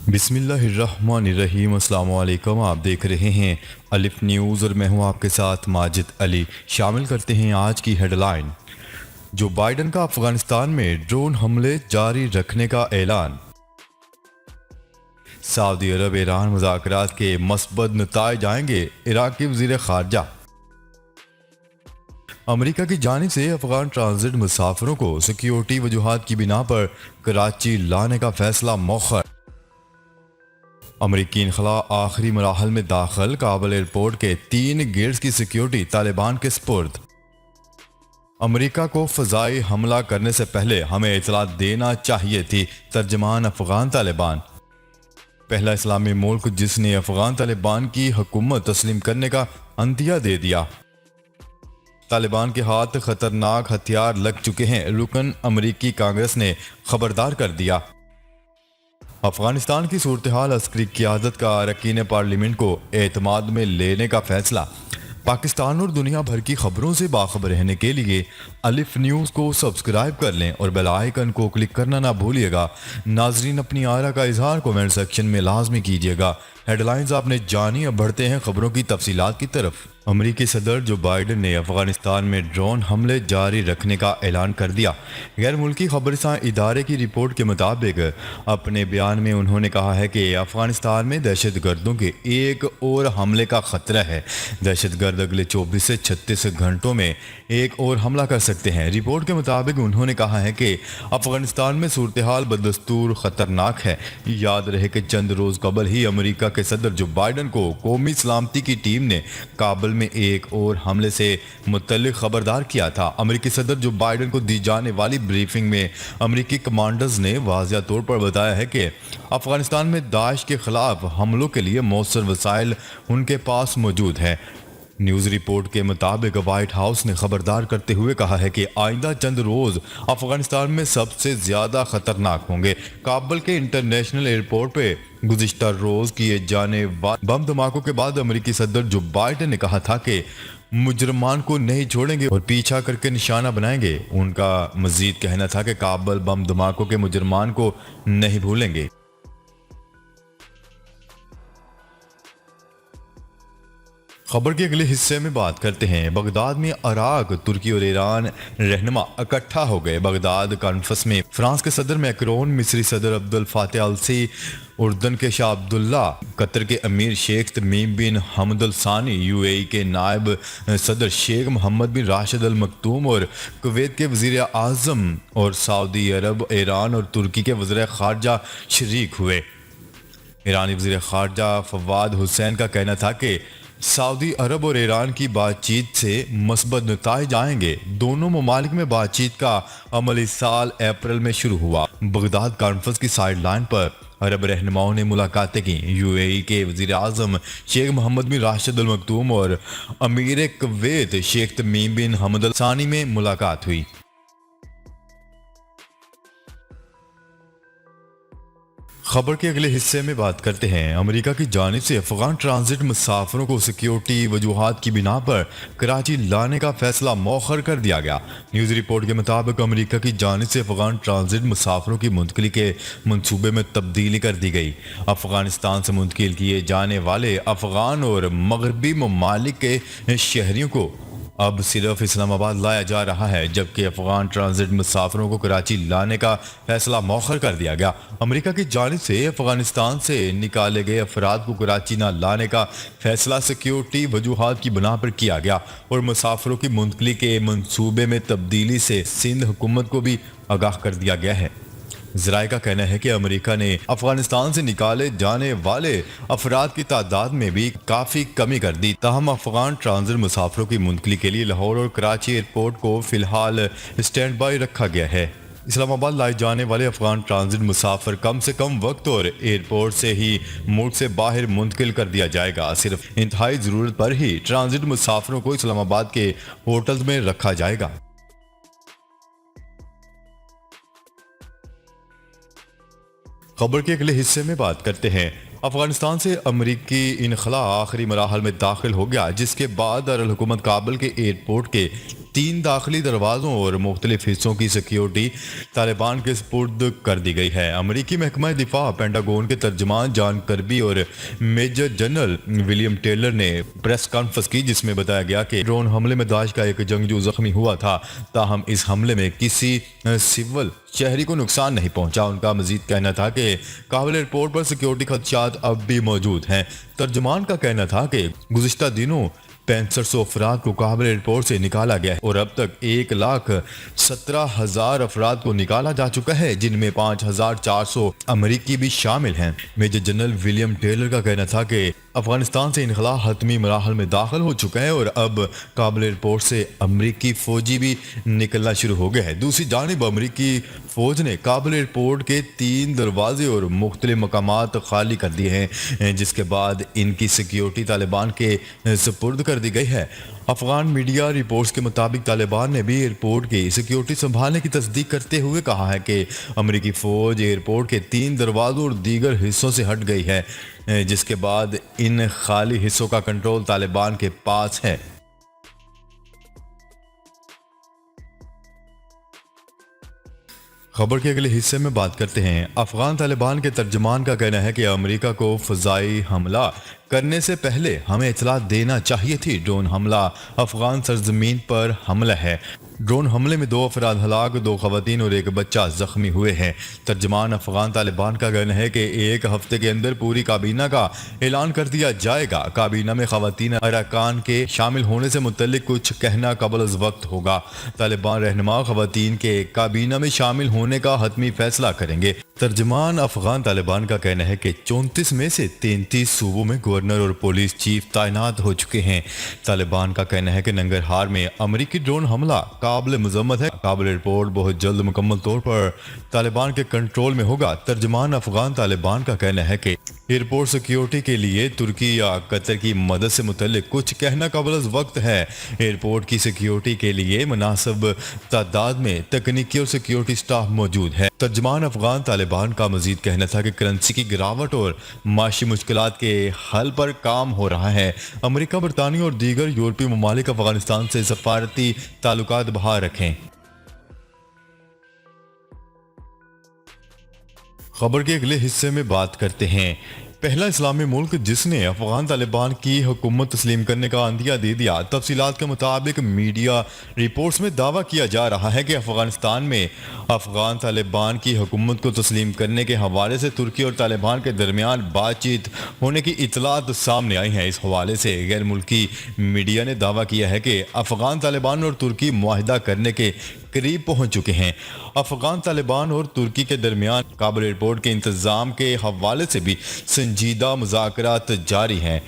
बिस्मिल्लाहिर्रहमानिर्रहीम। अस्सलाम वालेकुम। आप देख रहे हैं अलिफ न्यूज़ और मैं हूं आपके साथ माजिद अली। शामिल करते हैं आज की हेडलाइन। जो बाइडन का अफगानिस्तान में ड्रोन हमले जारी रखने का ऐलान। सऊदी अरब ईरान मुज़ाकरात के मस्बत नताइज आएंगे। इराक के वज़ीर ख़ारजा। अमेरिका की जानिब से अफगान ट्रांजिट मुसाफिरों को सिक्योरिटी वजूहात की बिना पर कराची लाने का फैसला मौखर। अमरीकी इनखला आखिरी मराहल में दाखिल। काबुल एयरपोर्ट के 3 गेट्स की सिक्योरिटी तालिबान के स्पुर्द। अमेरिका को फ़ज़ाई हमला करने से पहले हमें इतला देना चाहिए थी। तर्जमान अफगान तालिबान। पहला इस्लामी मुल्क जिसने अफगान तालिबान की हुकूमत तस्लीम करने का अंदिया दे दिया। तालिबान के हाथ खतरनाक हथियार लग चुके हैं। रुकन अमरीकी कांग्रेस ने खबरदार कर दिया। अफगानिस्तान की सूरत हाल अस्करी क़यादत का अरकान पार्लियामेंट को एतमाद में लेने का फैसला। पाकिस्तान और दुनिया भर की खबरों से बाखबर रहने के लिए अलिफ न्यूज़ को सब्सक्राइब कर लें और बेल आइकन को क्लिक करना ना भूलिएगा। नाजरीन, अपनी आरा का इजहार कमेंट सेक्शन में लाजमी कीजिएगा। हेडलाइंस आपने जानी। अब बढ़ते हैं खबरों की तफसीलात की तरफ। अमरीकी सदर जो बाइडन ने अफगानिस्तान में ड्रोन हमले जारी रखने का ऐलान कर दिया। गैर मुल्की खबरसां इदारे की रिपोर्ट के मुताबिक अपने बयान में उन्होंने कहा है कि अफगानिस्तान में दहशत गर्दों के एक और हमले का खतरा है। दहशत गर्द अगले 24 से 36 घंटों में एक और हमला कर सकते हैं। रिपोर्ट के मुताबिक उन्होंने कहा है कि अफगानिस्तान में सूरत हाल बदस्तूर खतरनाक है। याद रहे कि चंद रोज कबल ही अमेरिका के सदर जो बाइडन को कौमी सलामती की टीम ने काबुल में एक और हमले से मुतल्लिक खबरदार किया था। अमेरिकी सदर जो बाइडन को दी जाने वाली ब्रीफिंग में अमेरिकी कमांडर्स ने वाज़िया तौर पर बताया है कि अफगानिस्तान में दाइश के खिलाफ हमलों के लिए मौसर वसाइल उनके पास मौजूद है। न्यूज़ रिपोर्ट के मुताबिक व्हाइट हाउस ने खबरदार करते हुए कहा है कि आइंदा चंद रोज अफगानिस्तान में सबसे ज्यादा खतरनाक होंगे। काबुल के इंटरनेशनल एयरपोर्ट पे गुज़िश्ता रोज किए जाने वाले बम धमाकों के बाद अमेरिकी सदर जो बाइडन ने कहा था कि मुजरमान को नहीं छोड़ेंगे और पीछा करके निशाना बनाएंगे। उनका मजीद कहना था कि काबुल बम धमाकों के मुजरमान को नहीं भूलेंगे। खबर के अगले हिस्से में बात करते हैं। बगदाद में इराक, तुर्की और ईरान रहनुमा इकट्ठा हो गए। बगदाद कॉन्फ्रेंस में फ्रांस के सदर मैक्रोन, मिस्री सदर अब्दुल फातह अल-सी, उर्दन के शाह अब्दुल्ला, कतर के अमीर शेख तमीम बिन हमद अल सानी, यूएई के नायब सदर शेख मोहम्मद बिन राशिद अल मकतूम और कुवैत के वजीर आज़म और सऊदी अरब, ईरान और तुर्की के वज़ीर ख़ारजा शरीक हुए। ईरानी वज़ीर ख़ारजा फवाद हुसैन का कहना था कि सऊदी अरब और ईरान की बातचीत से मस्बत नताइज आएंगे। दोनों ममालिक में बातचीत का अमल इस साल अप्रैल में शुरू हुआ। बगदाद कॉन्फ्रेंस की साइड लाइन पर अरब रहनुमाओं ने मुलाकातें की। यूएई के वज़ीर आज़म शेख मोहम्मद बिन राशिद अल मकतूम और अमीर कुवैत शेख तमीम बिन हमद अल सानी में मुलाकात हुई। खबर के अगले हिस्से में बात करते हैं। अमेरिका की जानिब से अफगान ट्रांजिट मुसाफिरों को सिक्योरिटी वजूहात की बिना पर कराची लाने का फैसला मौखर कर दिया गया। न्यूज़ रिपोर्ट के मुताबिक अमेरिका की जानिब से अफगान ट्रांजिट मुसाफिरों की मुंतकिली के मंसूबे में तब्दीली कर दी गई। अफगानिस्तान से मुंतकिल किए जाने वाले अफगान और मगरबी ममालिक के शहरियों को अब सिर्फ इस्लामाबाद लाया जा रहा है, जबकि अफगान ट्रांजिट मुसाफिरों को कराची लाने का फैसला मौखर कर दिया गया। अमेरिका की जानिब से अफगानिस्तान से निकाले गए अफराद को कराची न लाने का फैसला सिक्योरिटी वजूहात की बिना पर किया गया और मुसाफिरों की मुंतकिली के मंसूबे में तब्दीली से सिंध हुकूमत को भी आगाह कर दिया गया है। ज़राए का कहना है कि अमेरिका ने अफगानिस्तान से निकाले जाने वाले अफराद की तादाद में भी काफ़ी कमी कर दी। ताहम अफगान ट्रांजिट मुसाफिरों की मुंतकिली के लिए लाहौर और कराची एयरपोर्ट को फिलहाल स्टैंड बाई रखा गया है। इस्लामाबाद लाए जाने वाले अफगान ट्रांजिट मुसाफिर कम से कम वक्त और एयरपोर्ट से ही मुल्क से बाहर मुंतकिल कर दिया जाएगा। सिर्फ इंतहाई ज़रूरत पर ही ट्रांजिट मुसाफिरों को इस्लामाबाद के होटल्स में रखा जाएगा। खबर के अगले हिस्से में बात करते हैं। अफगानिस्तान से अमरीकी इनखला आखिरी मराहल में दाखिल हो गया, जिसके बाद दारुल हुकूमत काबुल के एयरपोर्ट के 3 दाखिली दरवाज़ों और मुख्तलिफ हिस्सों की सिक्योरिटी तालिबान के सुपुर्द कर दी गई है। अमरीकी महकमा दिफा पेंटागन के तर्जमान जॉन कर्बी और मेजर जनरल विलियम टेलर ने प्रेस कॉन्फ्रेंस की, जिसमें बताया गया कि ड्रोन हमले में दाइश का एक जंगजू जख्मी हुआ था, ताहम इस हमले में किसी सिविल शहरी को नुकसान नहीं पहुंचा। उनका मजीद कहना था कि काबुल एयरपोर्ट पर सिक्योरिटी खदशात अब भी मौजूद हैं। तर्जमान का कहना था कि गुज़िश्ता दिनों 6500 अफराद को काबुल एयरपोर्ट से निकाला गया है और अब तक 1,17,000 अफराद को निकाला जा चुका है, जिनमें 5,400 अमरीकी भी शामिल हैं। मेजर जनरल विलियम टेलर का कहना था कि अफगानिस्तान से इनखला हतमी मराहल में दाखिल हो चुका है और अब काबुल एयरपोर्ट से अमरीकी फौजी भी निकलना शुरू हो गए हैं। दूसरी जानिब अमरीकी फौज ने काबुल एयरपोर्ट के 3 दरवाजे और मुख्तलिफ मकामात खाली कर दिए हैं, जिसके बाद इनकी सिक्योरिटी तालिबान के सुपुर्द कर दी गई है। अफगान मीडिया रिपोर्ट्स के मुताबिक तालिबान ने भी एयरपोर्ट की सिक्योरिटी संभालने की तस्दीक करते हुए कहा है कि अमरीकी फौज एयरपोर्ट के 3 दरवाजों और दीगर हिस्सों से हट गई है, जिसके बाद इन खाली हिस्सों का कंट्रोल तालिबान के पास है। खबर के अगले हिस्से में बात करते हैं। अफगान तालिबान के तर्जमान का कहना है कि अमेरिका को फ़ज़ाई हमला करने से पहले हमें इतला देना चाहिए थी। ड्रोन हमला अफगान सरजमीन पर हमला है। ड्रोन हमले में 2 अफराद हलाक, 2 खवातीन और 1 बच्चा जख्मी हुए हैं। तर्जमान अफगान तालिबान का कहना है कि 1 हफ्ते के अंदर पूरी काबीना का ऐलान कर दिया जाएगा। काबीना में खवातीन अरकान के शामिल होने से मुतल्लिक कुछ कहना कबल अज़ वक्त होगा। तालिबान रहनुमा खवातीन के काबीना में शामिल होने का हतमी फैसला करेंगे। तर्जमान अफगान तालिबान का कहना है कि 34 में से 33 सूबों में गवर्नर और पुलिस चीफ तैनात हो चुके हैं। तालिबान का कहना है कि नंगरहार में अमरीकी ड्रोन हमला काबिल मजम्मत है। काबुल एयरपोर्ट बहुत जल्द मुकम्मल तौर पर तालिबान के कंट्रोल में होगा। तर्जमान अफगान तालिबान का कहना है कि एयरपोर्ट सिक्योरिटी के लिए तुर्की या कतर की मदद से मुतल्लिक कुछ कहना काबिल वक्त है। एयरपोर्ट की सिक्योरिटी के लिए मुनासिब तादाद में तकनीकी और सिक्योरिटी स्टाफ मौजूद है। तर्जमान अफगान तालिबान का मजीद कहना था कि करेंसी की गिरावट और माशी मुश्किलात के हल पर काम हो रहा है। अमरीका, बरतानिया और दीगर यूरोपीय ममालिक अफगानिस्तान से सफारती ताल्लुकात बहाल रखें। खबर के अगले हिस्से में बात करते हैं। पहला इस्लामी मुल्क जिसने अफगान तालिबान की हुकूमत तस्लीम करने का अंदिया दे दिया। तफसीलात के मुताबिक मीडिया रिपोर्ट्स में दावा किया जा रहा है कि अफगानिस्तान में अफगान तालिबान की हुकूमत को तस्लीम करने के हवाले से तुर्की और तालिबान के दरमियान बातचीत होने की इतलात सामने आई हैं। इस हवाले से गैर मुल्की मीडिया ने दावा किया है कि अफगान तालिबान और तुर्की मुआहिदा करने के करीब पहुंच चुके हैं। अफगान तालिबान और तुर्की के दरमियान काबुल एयरपोर्ट के इंतज़ाम के हवाले से भी संजीदा मुज़ाकरात जारी हैं।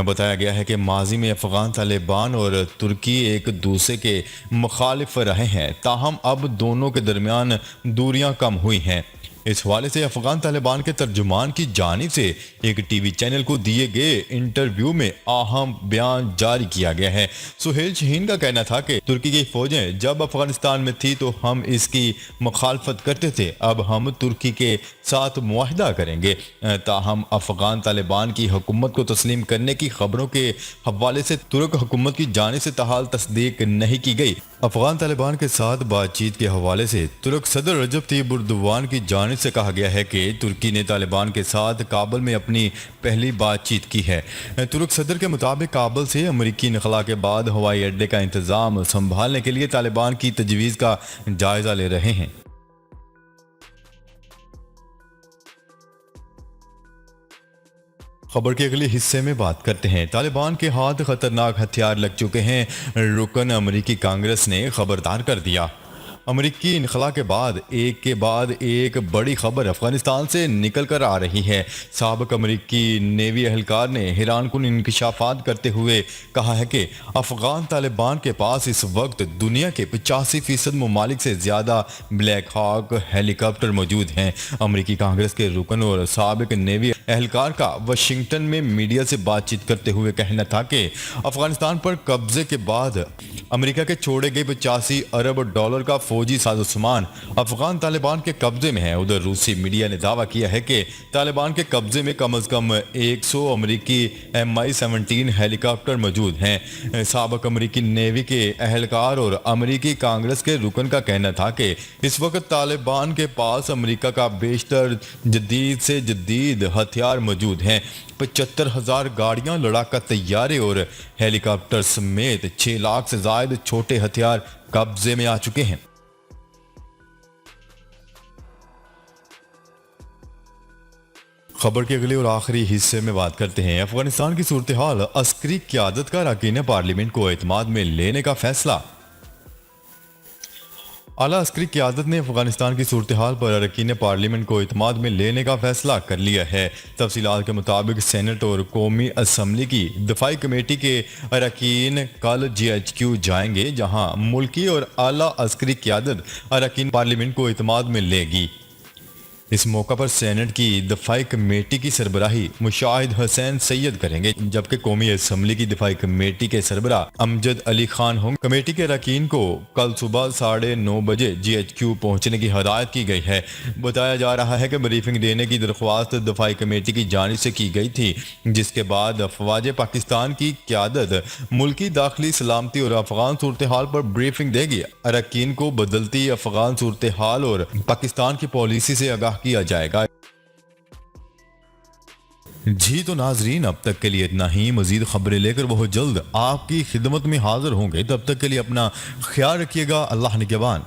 बताया गया है कि माजी में अफगान तालिबान और तुर्की एक दूसरे के मुखालिफ रहे हैं, ताहम अब दोनों के दरमियान दूरियां कम हुई हैं। इस हवाले से अफगान तालिबान के तर्जुमान की जानिब से एक टीवी चैनल को दिए गए इंटरव्यू में अहम बयान जारी किया गया है। सुहेल शहीन का कहना था कि तुर्की की फौजें जब अफगानिस्तान में थी तो हम इसकी मुखालफत करते थे, अब हम तुर्की के साथ मुआहिदा करेंगे। ताहम अफगान तालिबान की हुकूमत को तस्लीम करने की खबरों के हवाले से तुर्क हुकूमत की जानिब से ताहाल तस्दीक नहीं की गई। अफगान तालिबान के साथ बातचीत के हवाले से तुर्क सदर रजब तैयब एर्दोगान की जानिब से कहा गया है कि तुर्की ने तालिबान के साथ काबुल में अपनी पहली बातचीत की है। तुर्क सदर के मुताबिक काबुल से अमरीकी इनखला के बाद हवाई अड्डे का इंतजाम संभालने के लिए तालिबान की तजवीज़ का जायजा ले रहे हैं। खबर के अगले हिस्से में बात करते हैं। तालिबान के हाथ खतरनाक हथियार लग चुके हैं। रुकन अमरीकी कांग्रेस ने खबरदार कर दिया। अमरीकी इनखला के बाद एक बड़ी खबर अफगानिस्तान से निकल कर आ रही है। साबिक अमरीकी नेवी एहलकार ने हैरानकुन इंकशाफात करते हुए कहा है कि अफगान तालिबान के पास इस वक्त दुनिया के 85% ममालिक से ज़्यादा ब्लैक हॉक हेलीकॉप्टर मौजूद हैं। अमरीकी कांग्रेस के रुकन और साबिक नेवी एहलकार का वाशिंगटन में मीडिया से बातचीत करते हुए कहना था कि अफगानिस्तान पर कब्जे के बाद अमेरिका के छोड़े गए $85 अरब का फौजी साजोसामान अफगान तालिबान के कब्जे में है। उधर रूसी मीडिया ने दावा किया है कि तालिबान के कब्जे में कम अज़ कम 100 अमरीकी MI-17 हेलीकॉप्टर मौजूद हैं। साबिक अमरीकी नेवी के एहलकार और अमरीकी कांग्रेस के रुकन का कहना था कि इस वक्त तालिबान के पास अमरीका का बेशतर जदीद से जदीद हथियार मौजूद हैं। 75,000 गाड़ियां, लड़ाका तैयारे और हेलीकॉप्टर समेत 6 लाख से ज्यादा छोटे हथियार कब्जे में आ चुके हैं। खबर के अगले और आखिरी हिस्से में बात करते हैं अफगानिस्तान की सूरत हाल, अस्करी क़यादत का अरकान पार्लियामेंट को एतमाद में लेने का फैसला। आला अस्करी क़यादत ने अफगानिस्तान की सूरत हाल पर अरकान पार्लियामेंट को एतमाद में लेने का फैसला कर लिया है। तफसीलात के मुताबिक सेनेट और कौमी असम्बली की दफाई कमेटी के अरकान कल GHQ जाएंगे, जहां मुल्की और आला अस्करी क़यादत अरकान पार्लियामेंट को एतमाद में लेगी। इस मौका पर सेनेट की दफाई कमेटी की सरबराही मुशाहिद हुसैन सैयद करेंगे, जबकि कौमी असम्बली की दफाई कमेटी के सरबराह अमजद अली खान होंगे। कमेटी के अरकान को कल सुबह 9:30 बजे GHQ पहुंचने की हदायत की गई है। बताया जा रहा है कि ब्रीफिंग देने की दरख्वास्त दफाई कमेटी की जानिब से की गई थी, जिसके बाद अफवाज पाकिस्तान की क़यादत मुल्की दाखिली सलामती और अफगान सूरत हाल पर ब्रीफिंग देगी। अरकान को बदलती अफगान सूरत हाल और पाकिस्तान की पॉलिसी से आगाह किया जाएगा। जी तो नाजरीन, अब तक के लिए इतना ही। मजीद खबरें लेकर बहुत जल्द आपकी खिदमत में हाजिर होंगे। तब तक के लिए अपना ख्याल रखिएगा। अल्लाह निगहबान।